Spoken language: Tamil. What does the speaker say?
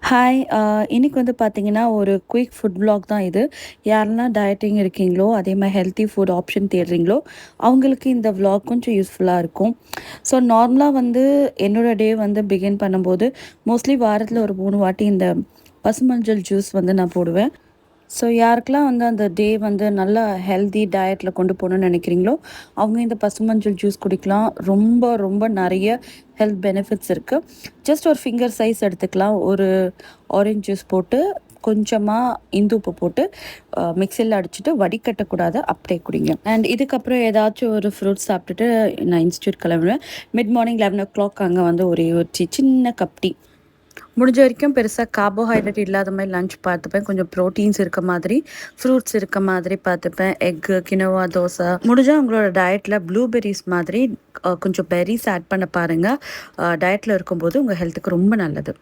ஹாய். இன்னைக்கு வந்து பார்த்தீங்கன்னா, ஒரு குயிக் ஃபுட் விளாக் தான் இது. யாரெல்லாம் டயட்டிங் இருக்கீங்களோ, அதே மாரி ஹெல்த்தி ஃபுட் ஆப்ஷன் தேடுறீங்களோ, அவங்களுக்கு இந்த விளாக் கொஞ்சம் யூஸ்ஃபுல்லா இருக்கும். ஸோ நார்மலா வந்து என்னோட டே வந்து பிகின் பண்ணும்போது, மோஸ்ட்லி வாரத்தில ஒரு 3 வாட்டி இந்த பசுமஞ்சள் ஜூஸ் வந்து நான் போடுவேன். ஸோ யாருக்கெல்லாம் வந்து அந்த டே வந்து நல்லா ஹெல்தி டயட்டில் கொண்டு போகணும்னு நினைக்கிறீங்களோ, அவங்க இந்த பசுமஞ்சள் ஜூஸ் குடிக்கலாம். ரொம்ப ரொம்ப நிறைய ஹெல்த் பெனிஃபிட்ஸ் இருக்குது. ஜஸ்ட் ஒரு ஃபிங்கர் சைஸ் எடுத்துக்கலாம். ஒரு ஆரஞ்ச் ஜூஸ் போட்டு கொஞ்சமாக இந்துப்பு போட்டு மிக்சியில் அடிச்சுட்டு வடிகட்டக்கூடாது, அப்படியே குடிங்க. அண்ட் இதுக்கப்புறம் ஏதாச்சும் ஒரு ஃப்ரூட்ஸ் சாப்பிட்டுட்டு நான் இன்ஸ்டியூட் கிளம்புவேன். மிட் மார்னிங் 11 o'clock அங்கே வந்து ஒரே ஒரு சின்ன கப் டீ. முடிஞ்ச வரைக்கும் பெருசாக கார்போஹைட்ரேட் இல்லாத மாதிரி லஞ்ச் பார்த்துப்பேன். கொஞ்சம் ப்ரோட்டீன்ஸ் இருக்க மாதிரி, ஃப்ரூட்ஸ் இருக்க மாதிரி பார்த்துப்பேன். Egg, quinoa dosa. முடிஞ்சால் உங்களோட டயட்டில் ப்ளூபெர்ரிஸ் மாதிரி கொஞ்சம் பெர்ரிஸ் ஆட் பண்ண பாருங்கள். டயட்டில் இருக்கும்போது உங்கள் ஹெல்த்துக்கு ரொம்ப நல்லது.